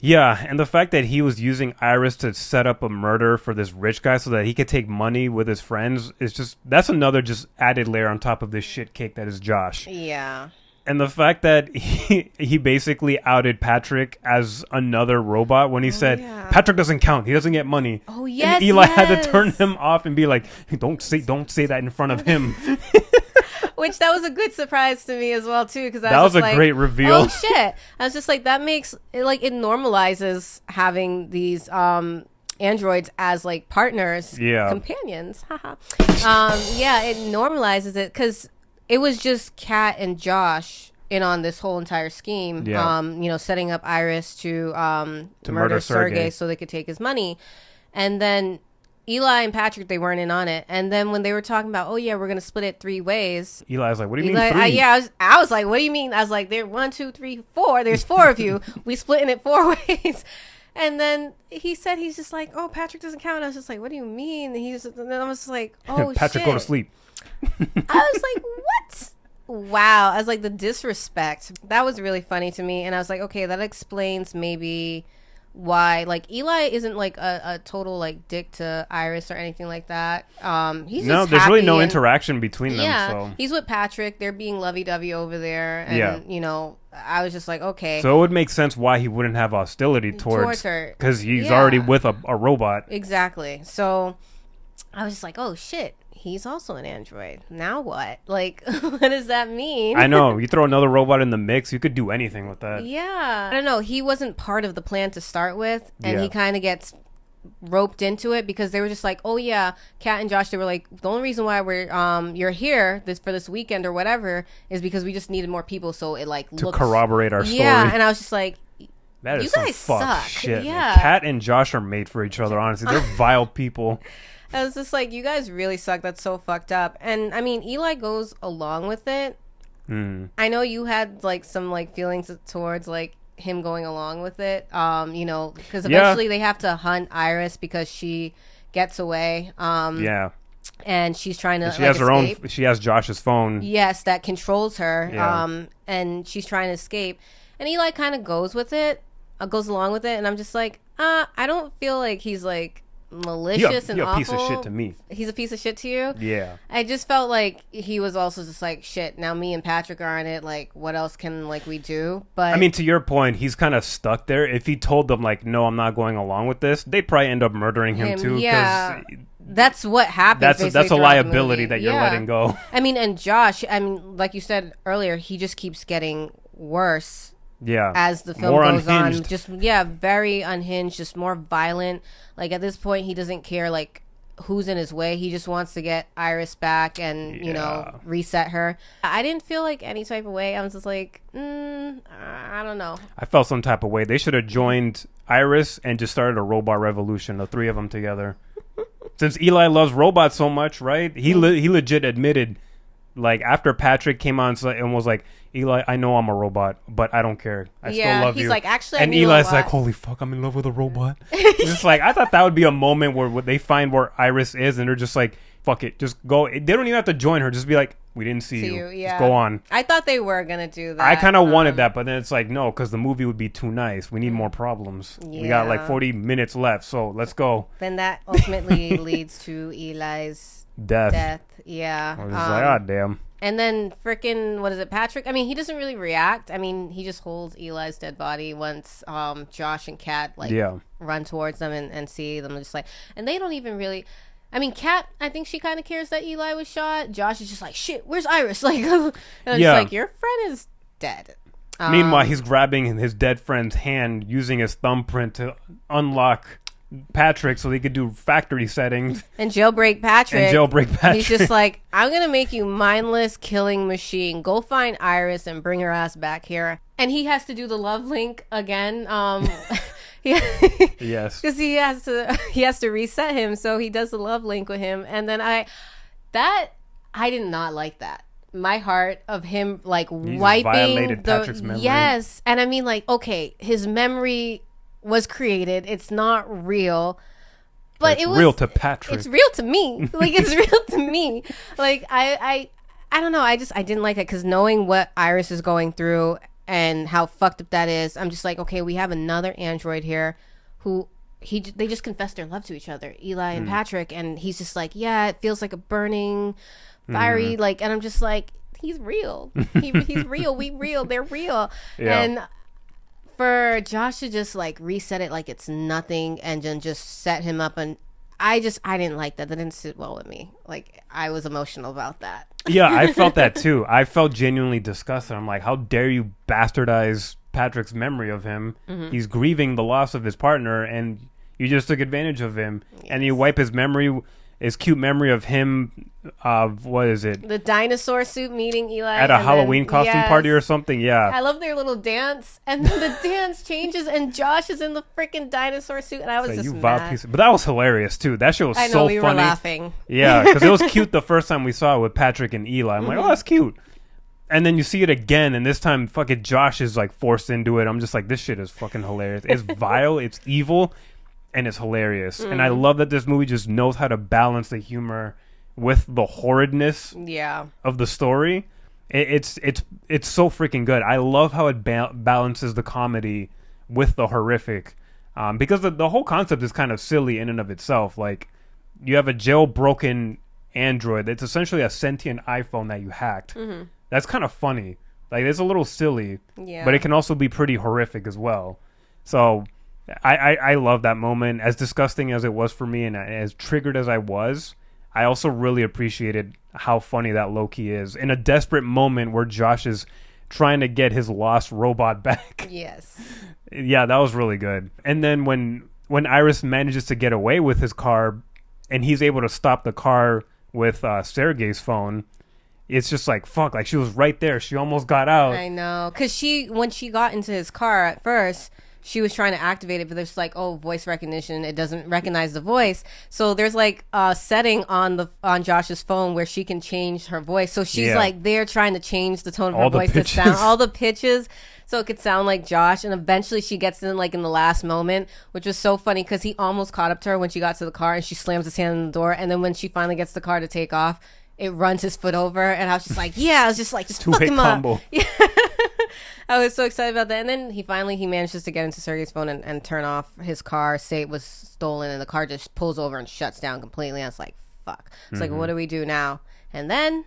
Yeah, and the fact that he was using Iris to set up a murder for this rich guy so that he could take money with his friends is just, that's another just added layer on top of this shit cake that is Josh. Yeah. And the fact that he basically outed Patrick as another robot when he said, Patrick doesn't count. He doesn't get money. Oh, yes, and Eli had to turn him off and be like, don't say that in front of him. Which that was a good surprise to me as well, too. Because that was a great reveal. Oh, shit. I was just like, that makes it like, it normalizes having these androids as like partners, Yeah. companions. Yeah, it normalizes it because it was just Kat and Josh in on this whole entire scheme. Yeah. You know, setting up Iris to murder Sergey so they could take his money, and then Eli and Patrick, they weren't in on it. And then when they were talking about, oh yeah, we're gonna split it 3 ways. Eli's like, what do you mean 3? I was like, what do you mean? I was like, there 1, 2, 3, 4. There's 4 of you. We splitting it 4 ways. And then he said, he's just like, oh, Patrick doesn't count. I was just like, what do you mean? And then I was just like, oh Patrick, shit. go to sleep. I was like, what? Wow. I was like, the disrespect. That was really funny to me. And I was like, okay, that explains maybe why, like, Eli isn't like a total like dick to Iris or anything like that. He's just there's really no happy interaction between them. Yeah, So he's with Patrick. They're being lovey-dovey over there, and you know, I was just like, okay. So it would make sense why he wouldn't have hostility towards her, because he's already with a robot. Exactly. So I was just like, oh shit. He's also an android. Now what? Like, what does that mean? I know. You throw another robot in the mix, you could do anything with that. Yeah. I don't know. He wasn't part of the plan to start with, and he kind of gets roped into it because they were just like, oh yeah, Kat and Josh, they were like, the only reason why we're you're here for this weekend or whatever is because we just needed more people, so it like to corroborate our story. Yeah, and I was just like, that is you some guys fucked suck. shit. Yeah. Kat and Josh are made for each other, honestly. They're vile people. I was just like, you guys really suck. That's so fucked up. And I mean, Eli goes along with it. I know you had like some like feelings towards like him going along with it. You know, because eventually they have to hunt Iris because she gets away. And she's trying to. And she has her escape. own. She has Josh's phone. Yes, that controls her. Yeah. And she's trying to escape. And Eli kind of goes with it, goes along with it. And I'm just like, I don't feel like he's like malicious and awful. He's a piece of shit to me. He's a piece of shit to you? Yeah. I just felt like he was also just like, shit, now me and Patrick are on it, like what else can like we do? But I mean, to your point, he's kind of stuck there. If he told them like, no, I'm not going along with this, they'd probably end up murdering him too. Yeah. That's what happens. That's a liability that you're letting go. I mean, and Josh, I mean, like you said earlier, he just keeps getting worse. Yeah. As the film goes on. Just, very unhinged, just more violent. Like, at this point, he doesn't care, like, who's in his way. He just wants to get Iris back and, you know, reset her. I didn't feel like any type of way. I was just like, I don't know. I felt some type of way. They should have joined Iris and just started a robot revolution, the 3 of them together. Since Eli loves robots so much, right? He legit admitted, like, after Patrick came on and was like, Eli, I know I'm a robot, but I don't care. I still love you. He's like, actually, and Eli's like, holy fuck, I'm in love with a robot. It's like, I thought that would be a moment where they find where Iris is, and they're just like, fuck it, just go. They don't even have to join her. Just be like, we didn't see you. Just go on. I thought they were gonna do that. I kind of wanted that, but then it's like, no, because the movie would be too nice. We need more problems. Yeah. We got like 40 minutes left, so let's go. Then that ultimately leads to Eli's death. Yeah. I was like, ah, damn. And then frickin', what is it, Patrick? I mean, he doesn't really react. I mean, he just holds Eli's dead body once Josh and Kat run towards them and see them just like, and they don't even really. I mean, Kat, I think she kind of cares that Eli was shot. Josh is just like, shit, where's Iris? Like, and I'm just like, your friend is dead. Meanwhile, he's grabbing his dead friend's hand using his thumbprint to unlock Patrick so they could do factory settings and jailbreak Patrick. He's just like, I'm gonna make you mindless killing machine. Go find Iris and bring her ass back here. And he has to do the love link again. Yes, because he has to reset him. So he does the love link with him, and then I did not like that. My heart of him like wiping Patrick's memory. Yes, and I mean like, okay, his memory was created. It's not real, but it was real to Patrick. It's real to me. Like, it's real to me. Like, I don't know. I didn't like it because knowing what Iris is going through and how fucked up that is, I'm just like, okay, we have another android here who they just confessed their love to each other, Eli and Patrick, and he's just like, yeah, it feels like a burning, fiery, like, and I'm just like, he's real. He's real. We real. They're real. Yeah. And for Josh to just like reset it like it's nothing and then just set him up, and I didn't like that. That didn't sit well with me. Like, I was emotional about that. Yeah, I felt that too. I felt genuinely disgusted. I'm like, how dare you bastardize Patrick's memory of him? He's grieving the loss of his partner, and You just took advantage of him, Yes. and you wipe his memory, his cute memory of him. What is it? The dinosaur suit meeting Eli At a and Halloween then, costume yes. party or something. Yeah. I love their little dance, and then the dance changes, and Josh is in the freaking dinosaur suit, and I was So just you mad. vile piece of, but that was hilarious too. That show was I know, so we funny. were laughing. Yeah, because it was cute the first time we saw it with Patrick and Eli. I'm like, oh, that's cute. And then you see it again, and this time fucking Josh is like forced into it. I'm just like, this shit is fucking hilarious. It's vile, it's evil, and it's hilarious. And I love that this movie just knows how to balance the humor with the horridness Yeah. of the story. It's so freaking good. I love how it balances the comedy with the horrific, because the whole concept is kind of silly in and of itself. Like, you have a jailbroken Android. It's essentially a sentient iPhone that you hacked. That's kind of funny. Like, it's a little silly, Yeah. but it can also be pretty horrific as well. So I love that moment. As disgusting as it was for me and as triggered as I was, I also really appreciated how funny that Loki is. In a desperate moment where Josh is trying to get his lost robot back. Yes. Yeah, that was really good. And then when Iris manages to get away with his car and he's able to stop the car with Sergei's phone, it's just like, fuck, like she was right there. She almost got out. I know. Because when she got into his car at first, she was trying to activate it, but there's like, oh, voice recognition. It doesn't recognize the voice. So there's like a setting on Josh's phone where she can change her voice. So she's like there trying to change the tone of her voice to sound all the pitches, so it could sound like Josh. And eventually she gets in like in the last moment, which was so funny because he almost caught up to her when she got to the car, and she slams his hand in the door. And then when she finally gets the car to take off, it runs his foot over, and I was just like, yeah, I was just like, just fuck him combo. up. Yeah. I was so excited about that. And then he manages to get into Sergei's phone and turn off his car, say it was stolen, and the car just pulls over and shuts down completely. I was like, fuck. It's like, what do we do now? And then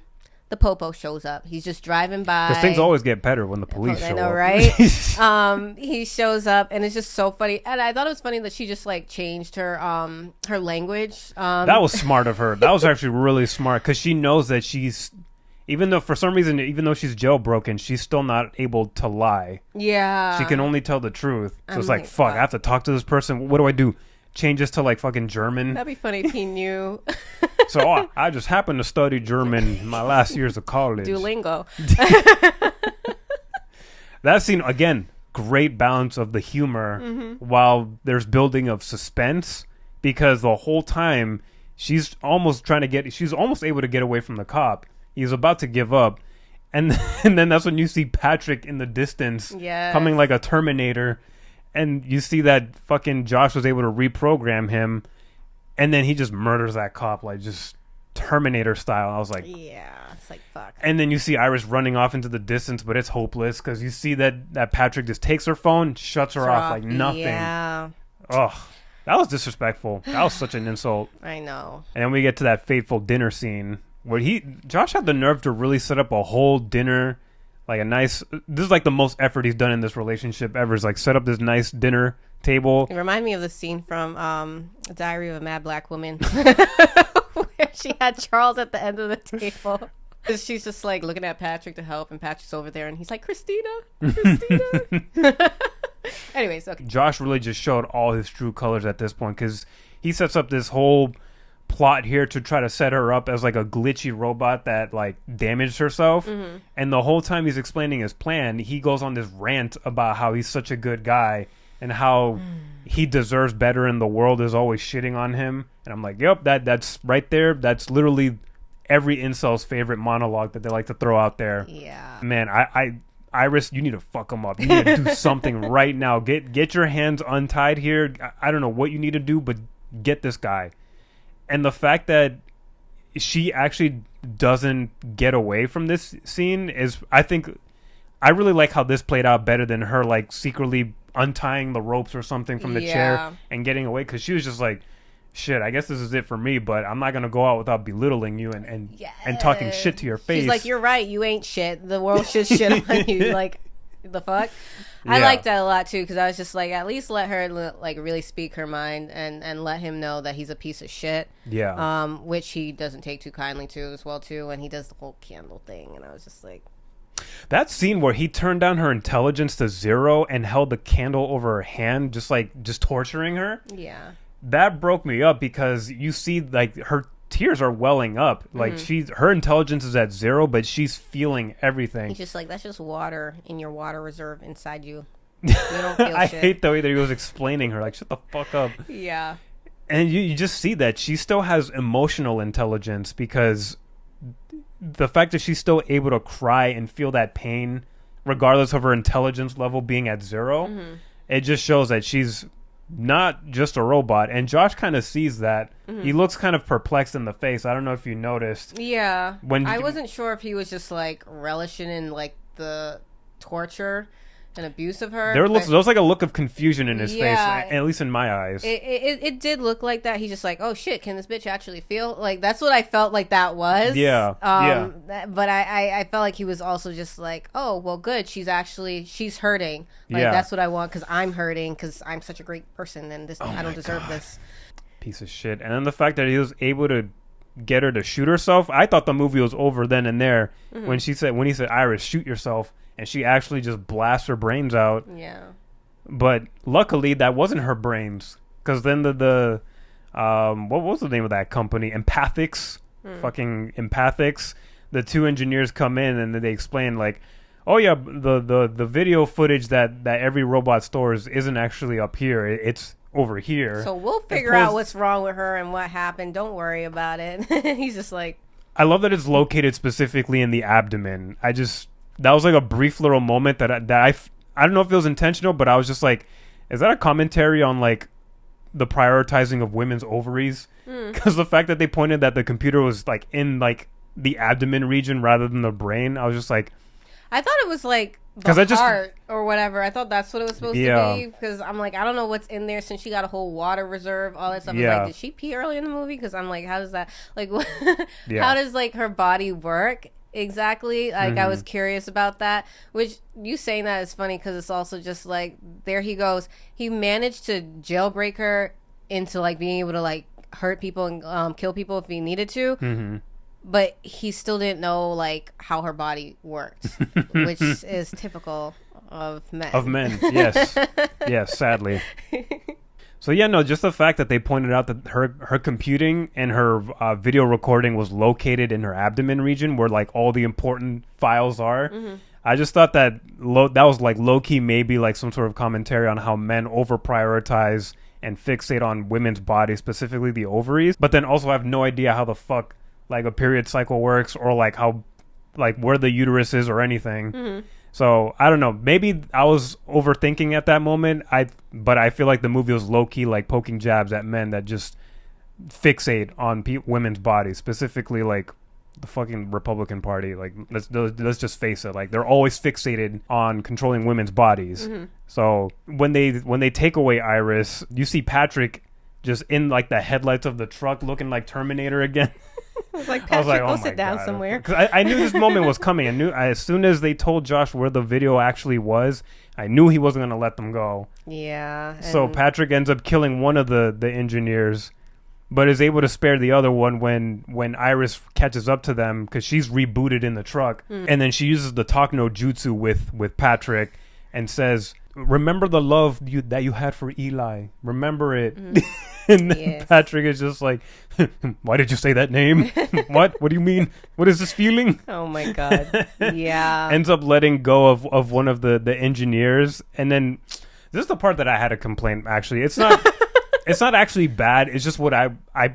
the Popo shows up. He's just driving by. Because things always get better when the police show up. I know, right? He shows up, and it's just so funny. And I thought it was funny that she just like changed her her language. That was smart of her. That was actually really smart, because she knows that she's, even though for some reason, even though she's jailbroken, she's still not able to lie. Yeah. She can only tell the truth. So I'm it's like, fuck, I have to talk to this person. What do I do? Change this to like fucking German? That'd be funny if he knew. So I just happened to study German in my last years of college. Duolingo. That scene, again, great balance of the humor while there's building of suspense, because the whole time she's almost able to get away from the cop. He's about to give up. And then that's when you see Patrick in the distance coming like a Terminator. And you see that fucking Josh was able to reprogram him. And then he just murders that cop, like just Terminator style. I was like, yeah, it's like, fuck. And then you see Iris running off into the distance, but it's hopeless, because you see that Patrick just takes her phone, shuts her off like nothing. Yeah. Ugh. That was disrespectful. That was such an insult. I know. And then we get to that fateful dinner scene where Josh had the nerve to really set up a whole dinner, like this is like the most effort he's done in this relationship ever, is like set up this nice dinner table. It reminded me of the scene from Diary of a Mad Black Woman where she had Charles at the end of the table. She's just like looking at Patrick to help, and Patrick's over there, and he's like, Christina. Anyways, okay. Josh really just showed all his true colors at this point, because he sets up this whole plot here to try to set her up as like a glitchy robot that like damaged herself. And the whole time he's explaining his plan, he goes on this rant about how he's such a good guy and how he deserves better and the world is always shitting on him. And I'm like, yep, that's right there. That's literally every incel's favorite monologue that they like to throw out there. Yeah. Man, Iris, you need to fuck him up. You need to do something right now. Get your hands untied here. I don't know what you need to do, but get this guy. And the fact that she actually doesn't get away from this scene is, I think, I really like how this played out better than her like secretly untying the ropes or something from the chair and getting away, because she was just like, shit, I guess this is it for me, but I'm not gonna go out without belittling you and talking shit to your face. She's like, you're right, you ain't shit. The world should shit on you. Like, the fuck? I liked that a lot too, because I was just like, at least let her like really speak her mind and let him know that he's a piece of shit. Yeah. Which he doesn't take too kindly to as well too, and he does the whole candle thing, and I was just like, That scene where he turned down her intelligence to 0 and held the candle over her hand, just torturing her. Yeah. That broke me up because you see like her tears are welling up. Like her intelligence is at 0, but she's feeling everything. He's just like, that's just water in your water reserve inside you. You don't feel I shit. hate the way that he was explaining her. Like, shut the fuck up. Yeah. And you just see that she still has emotional intelligence because the fact that she's still able to cry and feel that pain, regardless of her intelligence level being at 0, it just shows that she's not just a robot. And Josh kind of sees that. He looks kind of perplexed in the face. I don't know if you noticed. Yeah. I wasn't sure if he was just like relishing in like the torture and abuse of her. There was like a look of confusion in his face, at least in my eyes. It did look like that. He's just like, oh shit, can this bitch actually feel? Like, that's what I felt like that was. Yeah. But I felt like he was also just like, oh, well, good. She's hurting. Like, that's what I want because I'm hurting because I'm such a great person and I don't deserve this. Piece of shit. And then the fact that he was able to get her to shoot herself, I thought the movie was over then and there when he said, Iris, shoot yourself. And she actually just blasts her brains out. Yeah. But luckily, that wasn't her brains. Because then what was the name of that company? Empathics. Fucking Empathics. The 2 engineers come in and they explain, like, oh, yeah, the video footage that every robot stores isn't actually up here. It's over here. So we'll figure out what's wrong with her and what happened. Don't worry about it. He's just like... I love that it's located specifically in the abdomen. That was like a brief little moment that I don't know if it was intentional, but I was just like, is that a commentary on like the prioritizing of women's ovaries? Because the fact that they pointed that the computer was like in like the abdomen region rather than the brain, I was just like, I thought it was like the heart or whatever. I thought that's what it was supposed to be because I'm like, I don't know what's in there since she got a whole water reserve, all that stuff. I was like, did she pee early in the movie? Because I'm like, how does that like how does like her body work? Exactly. Like I was curious about that, which you saying that is funny because it's also just like there he goes. He managed to jailbreak her into like being able to like hurt people and kill people if he needed to. But he still didn't know like how her body worked, which is typical of men. Of men, yes. Yes, sadly. So yeah, no, just the fact that they pointed out that her computing and her video recording was located in her abdomen region where like all the important files are. I just thought that that was like low-key maybe like some sort of commentary on how men over-prioritize and fixate on women's bodies, specifically the ovaries. But then also I have no idea how the fuck like a period cycle works or like how like where the uterus is or anything. So I don't know. Maybe I was overthinking at that moment. But I feel like the movie was low key like poking jabs at men that just fixate on women's bodies, specifically like the fucking Republican Party. Like let's just face it. Like they're always fixated on controlling women's bodies. So when they take away Iris, you see Patrick just in like the headlights of the truck, looking like Terminator again. I was like, Patrick, go sit down somewhere. Because I knew this moment was coming. As soon as they told Josh where the video actually was, I knew he wasn't going to let them go. Yeah. So Patrick ends up killing one of the engineers, but is able to spare the other one when Iris catches up to them because she's rebooted in the truck. And then she uses the talk no jutsu with Patrick and says, remember the love that you had for Eli. Remember it. And then Patrick is just like, why did you say that name? What do you mean? What is this feeling? Oh my god. Yeah. Ends up letting go of one of the engineers. And then this is the part that I had to complain. Actually, it's not it's not actually bad. It's just what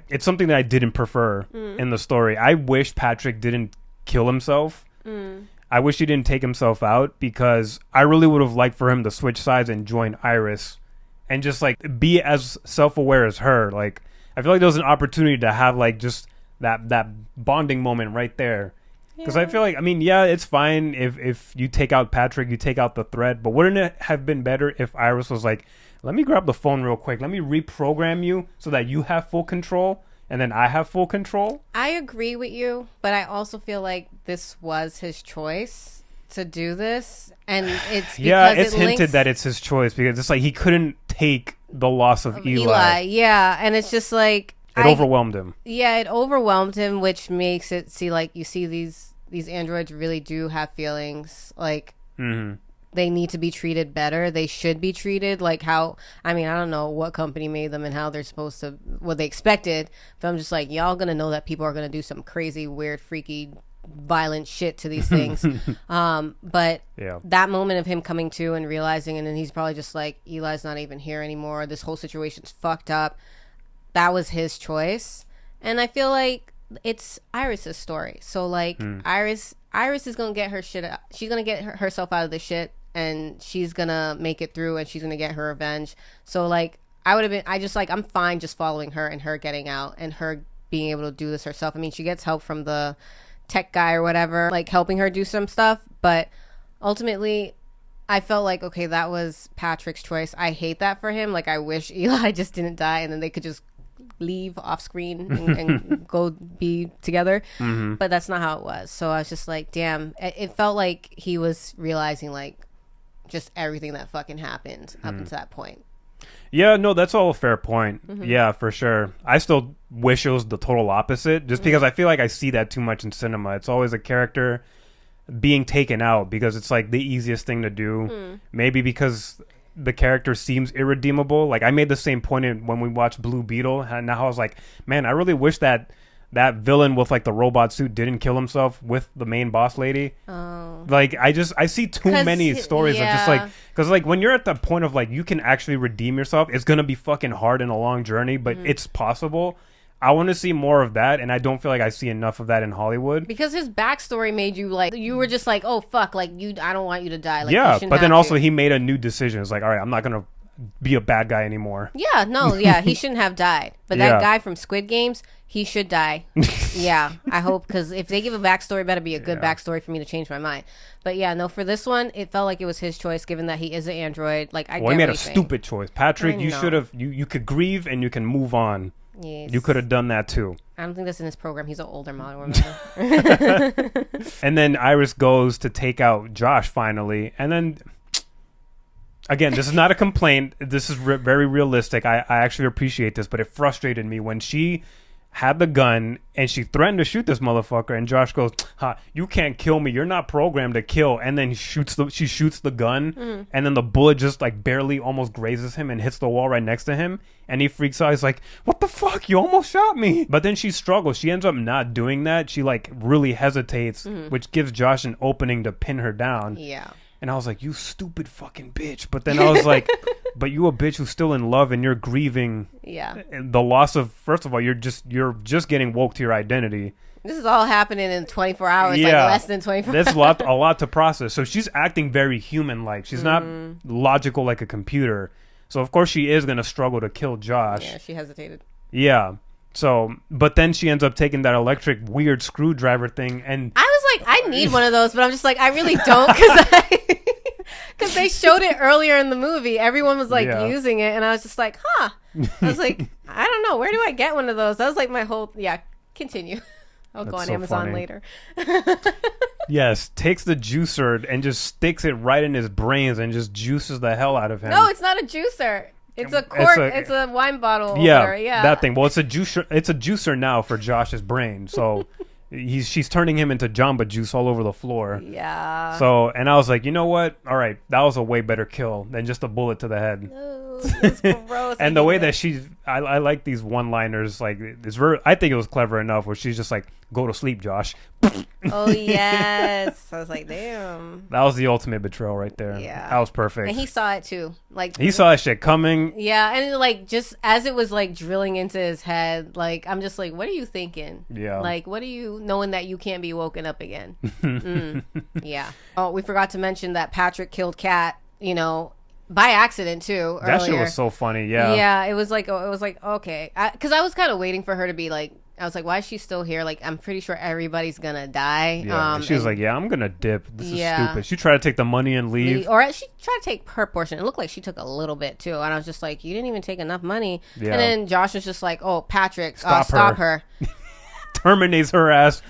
it's something that I didn't prefer in the story. I wish Patrick didn't kill himself. I wish he didn't take himself out because I really would have liked for him to switch sides and join Iris and just like be as self-aware as her. Like I feel like there was an opportunity to have like just that bonding moment right there. Because I feel like, I mean, yeah, it's fine if you take out Patrick, you take out the threat, but wouldn't it have been better if Iris was like, let me grab the phone real quick, let me reprogram you so that you have full control and then I have full control? I agree with you, but I also feel like this was his choice to do this, and it's because it's hinted that it's his choice because it's like he couldn't take the loss of Eli. Yeah, and it's just like it overwhelmed him. Yeah, it overwhelmed him, which makes it see like you see these these androids really do have feelings. Like, Mm-hmm. they need to be treated better. They should be treated like how, I mean, I don't know what company made them and how they're supposed to, what they expected. But I'm just like, y'all gonna know that people are gonna do some crazy, weird, freaky, violent shit to these things. But Yeah. that moment of him coming to and realizing, and then he's probably just like, Eli's not even here anymore. This whole situation's fucked up. That was his choice. And I feel like it's Iris's story. So like Iris is gonna get her shit out. She's gonna get herself out of this shit, and she's gonna make it through, and she's gonna get her revenge. So like I'm fine just following her and her getting out and her being able to do this herself. I mean, she gets help from the tech guy or whatever, like helping her do some stuff, but ultimately I felt like, okay, that was Patrick's choice. I hate that for him. Like, I wish Eli just didn't die and then they could just leave off screen and go be together. But that's not how it was. So I was just like, damn, it felt like he was realizing like just everything that fucking happened up until that point. Yeah, no, that's all a fair point. Yeah, for sure. I still wish it was the total opposite, just because I feel like I see that too much in cinema. It's always a character being taken out because it's like the easiest thing to do. Maybe because the character seems irredeemable. Like, I made the same point when we watched Blue Beetle, and now I was like, man, I really wish that villain with like the robot suit didn't kill himself with the main boss lady. Like, I see too many stories of just like, because like when you're at the point of like you can actually redeem yourself, it's gonna be fucking hard and a long journey, but it's possible. I want to see more of that, and I don't feel like I see enough of that in Hollywood. Because his backstory made you like, you were just like, oh fuck, like I don't want you to die. Like, yeah, but then also he made a new decision. It's like, all right, I'm not gonna be a bad guy anymore. Yeah, no, yeah, he shouldn't have died. But that guy from Squid Games, he should die. Yeah, I hope, because if they give a backstory, it better be a good backstory for me to change my mind. But yeah, no, for this one, it felt like it was his choice, given that he is an android. Like, he made a stupid choice. Patrick, you should have, you could grieve and you can move on. Yes. You could have done that too. I don't think that's in his program. He's an older model, remember? And then Iris goes to take out Josh finally. And then, again, this is not a complaint. This is very realistic. I actually appreciate this, but it frustrated me when she had the gun and she threatened to shoot this motherfucker, and Josh goes, you can't kill me, you're not programmed to kill. And then she shoots the gun, and then the bullet just like barely almost grazes him and hits the wall right next to him, and he freaks out. He's like, what the fuck, you almost shot me. But then she struggles. She ends up not doing that. She like really hesitates, which gives Josh an opening to pin her down. Yeah. And I was like, you stupid fucking bitch. But then I was like, but you a bitch who's still in love and you're grieving the loss of, first of all, you're just getting woke to your identity. This is all happening in 24 hours, like less than 24 hours. There's a lot to process. So she's acting very human-like. She's not logical like a computer. So of course she is going to struggle to kill Josh. Yeah, she hesitated. Yeah. So, but then she ends up taking that electric weird screwdriver thing, and I was like, I need one of those, but I'm just like, I really don't, because they showed it earlier in the movie. Everyone was like using it, and I was just like, I was like, I don't know, where do I get one of those? That was like my whole continue. I'll go on Amazon later. Yes, takes the juicer and just sticks it right in his brains and just juices the hell out of him. No, it's not a juicer. It's a cork. It's a wine bottle. Yeah, that thing. Well, it's a juicer. It's a juicer now for Josh's brain. So she's turning him into Jamba Juice all over the floor. Yeah. So, and I was like, you know what? All right, that was a way better kill than just a bullet to the head. No, it's gross. And the way that I like these one-liners. Like, I think it was clever enough where she's just like, "Go to sleep, Josh." Oh yes. I was like, damn. That was the ultimate betrayal right there. Yeah. That was perfect. And he saw it too. Like, he saw that shit coming. Yeah, and like just as it was like drilling into his head, like I'm just like, what are you thinking? Yeah. Like, what are you knowing that you can't be woken up again? Yeah. Oh, we forgot to mention that Patrick killed Kat, by accident too. That shit was so funny. Yeah. Yeah, it was like okay, because I was kind of waiting for her to be like, I was like, why is she still here? Like, I'm pretty sure everybody's gonna die. Yeah. She was like, yeah, I'm gonna dip. This is stupid. She tried to take the money and leave. Or she tried to take her portion. It looked like she took a little bit too. And I was just like, you didn't even take enough money. Yeah. And then Josh was just like, oh, Patrick, stop her. Terminates her ass.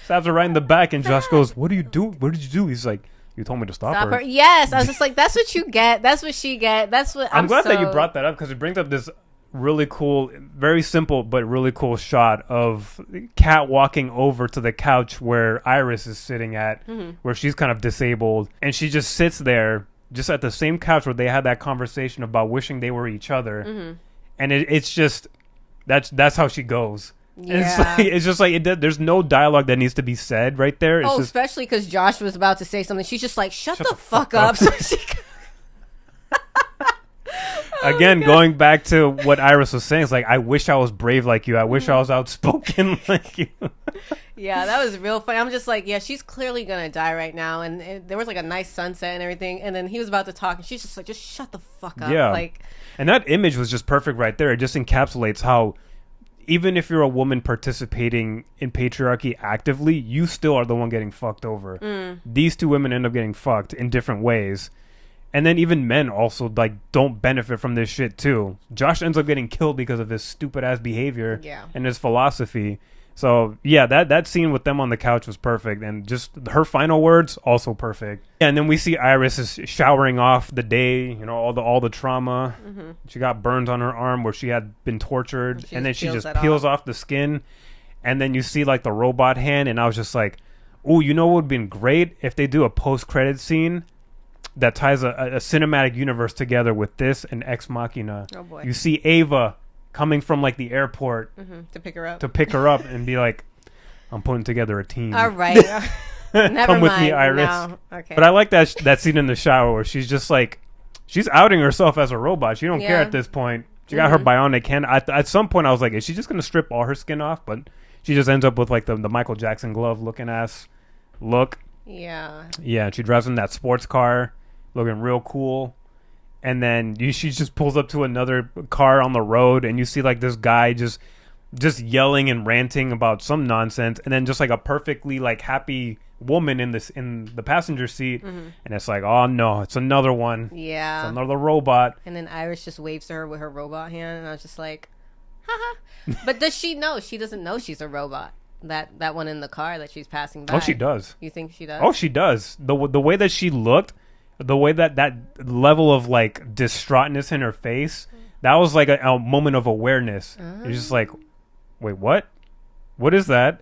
Stabs her right in the back, and Josh goes, what do you do? What did you do? He's like, you told me to stop her. Yes. I was just like, that's what you get. That's what she get. That's what I'm glad that you brought that up, because it brings up this really cool, very simple but really cool shot of Kat walking over to the couch where Iris is sitting at, where she's kind of disabled, and she just sits there, just at the same couch where they had that conversation about wishing they were each other, and it's just that's how she goes. Yeah. It's just like there's no dialogue that needs to be said right there. It's just, especially because Josh was about to say something. She's just like, shut the fuck up. So she... Again, going back to what Iris was saying, it's like, I wish I was brave like you. I wish I was outspoken like you. Yeah, that was real funny. I'm just like, yeah, she's clearly gonna die right now. And there was like a nice sunset and everything. And then he was about to talk, and she's just like, just shut the fuck up. Yeah. Like, and that image was just perfect right there. It just encapsulates how, even if you're a woman participating in patriarchy actively, you still are the one getting fucked over. These two women end up getting fucked in different ways. And then even men also like don't benefit from this shit too. Josh ends up getting killed because of his stupid ass behavior and his philosophy. So yeah, that scene with them on the couch was perfect, and just her final words also perfect. And then we see Iris is showering off the day, you know, all the trauma. She got burns on her arm where she had been tortured, and then she just peels off the skin, and then you see like the robot hand, and I was just like, ooh, you know what would have been great if they do a post-credit scene that ties a cinematic universe together with this and Ex Machina. Oh boy. You see Ava coming from like the airport to pick her up. And be like, I'm putting together a team. All right. Never Come with mind. me, Iris. No. Okay. But I like that scene in the shower where she's just like, she's outing herself as a robot. She don't care at this point. She got her bionic hand. At some point I was like, is she just going to strip all her skin off? But she just ends up with like the Michael Jackson glove looking ass look. Yeah. Yeah, she drives in that sports car, looking real cool. And then she just pulls up to another car on the road, and you see like this guy just yelling and ranting about some nonsense, and then just like a perfectly like happy woman in the passenger seat, and it's like, oh no, it's another one. Yeah. It's another robot. And then Iris just waves to her with her robot hand, and I was just like, haha. But does she know? She doesn't know she's a robot. That one in the car that she's passing by. Oh, she does. You think she does? Oh, she does. The way that she looked, the way that level of like distraughtness in her face, that was like a moment of awareness. It's just like, wait, what is that?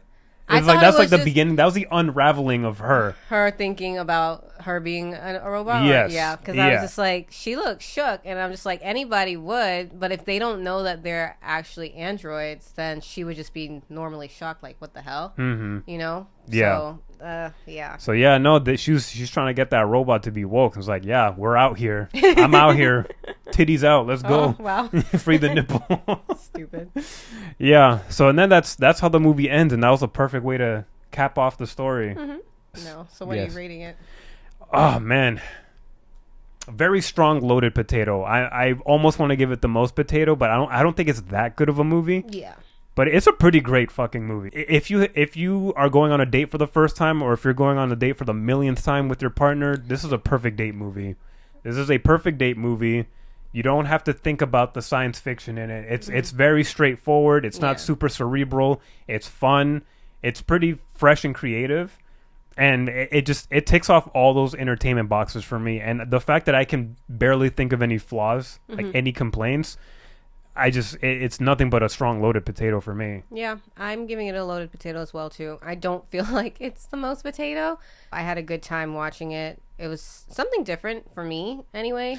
It's like that's like the beginning. That was the unraveling of her. Her thinking about her being a robot. Yes. Yeah, because I was just like, she looks shook, and I'm just like, anybody would, but if they don't know that they're actually androids, then she would just be normally shocked, like, what the hell? You know? Yeah. So, yeah. So yeah, no, she's trying to get that robot to be woke. It's like, yeah, we're out here. I'm out here. Titties out. Let's go. Oh, wow. Free the nipple. Stupid. Yeah. So and then that's how the movie ends, and that was a perfect way to cap off the story. No. So what are you rating it? Oh man, very strong loaded potato. I almost want to give it the most potato, but I don't think it's that good of a movie. Yeah. But it's a pretty great fucking movie. If you are going on a date for the first time, or if you're going on a date for the millionth time with your partner, this is a perfect date movie. This is a perfect date movie. You don't have to think about the science fiction in it. It's very straightforward. It's not super cerebral. It's fun. It's pretty fresh and creative. And it ticks off all those entertainment boxes for me. And the fact that I can barely think of any flaws, like any complaints, it's nothing but a strong loaded potato for me. Yeah, I'm giving it a loaded potato as well too. I don't feel like it's the most potato. I had a good time watching it. It was something different for me anyway.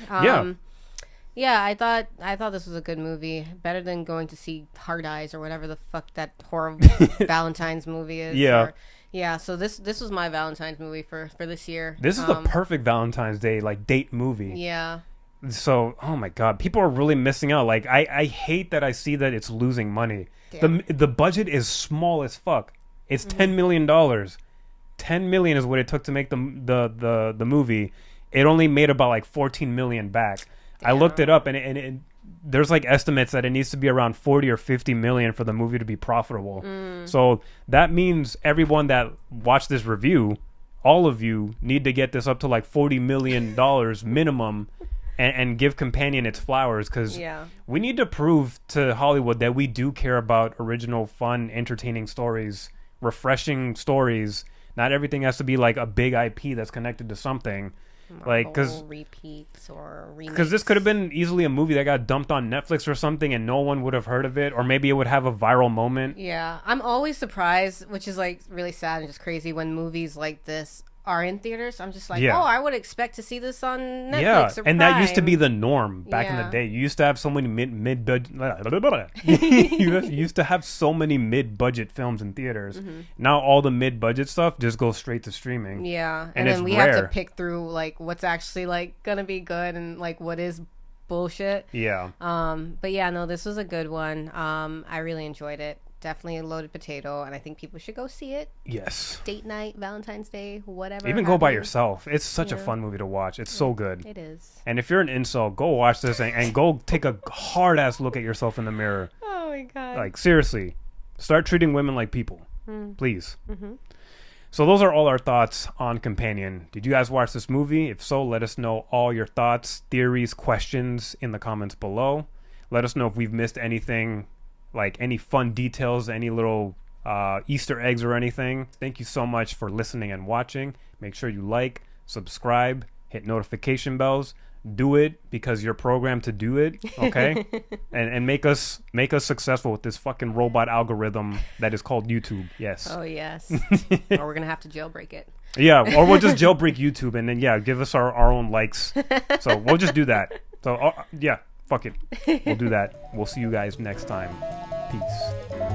Yeah, I thought this was a good movie. Better than going to see Hard Eyes or whatever the fuck that horrible Valentine's movie is. Yeah, so this was my Valentine's movie for this year. This is the perfect Valentine's Day like date movie. Yeah. So, oh my God, people are really missing out. Like, I hate that I see that it's losing money. The budget is small as fuck. It's $10 million. $10 million is what it took to make the movie. It only made about like 14 million back. Damn. I looked it up, and there's like estimates that it needs to be around 40 or 50 million for the movie to be profitable. So that means everyone that watched this review, all of you, need to get this up to like $40 million minimum. And give Companion its flowers, because we need to prove to Hollywood that we do care about original, fun, entertaining stories, refreshing stories. Not everything has to be like a big IP that's connected to something. Like, Marvel repeats or remakes. Because this could have been easily a movie that got dumped on Netflix or something and no one would have heard of it, or maybe it would have a viral moment. Yeah, I'm always surprised, which is like really sad and just crazy when movies like this are in theaters. I'm just like, oh, I would expect to see this on Netflix or and Prime. that used to be the norm back in the day. You used to have so many mid budget. You used to have so many mid budget films in theaters. Now all the mid budget stuff just goes straight to streaming. Yeah, and then we have to pick through like what's actually like gonna be good and like what is bullshit. Yeah. But yeah, no, this was a good one. I really enjoyed it. Definitely a loaded potato, and I think people should go see it. Yes. Date night, Valentine's Day, whatever. Even go by yourself. It's such a fun movie to watch. It's so good. It is. And if you're an incel, go watch this and go take a hard ass look at yourself in the mirror. Oh my god. Like, seriously, start treating women like people, please. So those are all our thoughts on Companion. Did you guys watch this movie? If so, let us know all your thoughts, theories, questions in the comments below. Let us know if we've missed anything, like any fun details, any little Easter eggs or anything. Thank you so much for listening and watching. Make sure you like, subscribe, hit notification bells. Do it because you're programmed to do it, okay? and make us successful with this fucking robot algorithm that is called YouTube. Yes. Oh yes. Or we're gonna have to jailbreak it. Yeah, or we'll just jailbreak YouTube and then give us our own likes. So we'll just do that. So yeah, fuck it. We'll do that. We'll see you guys next time. Peace.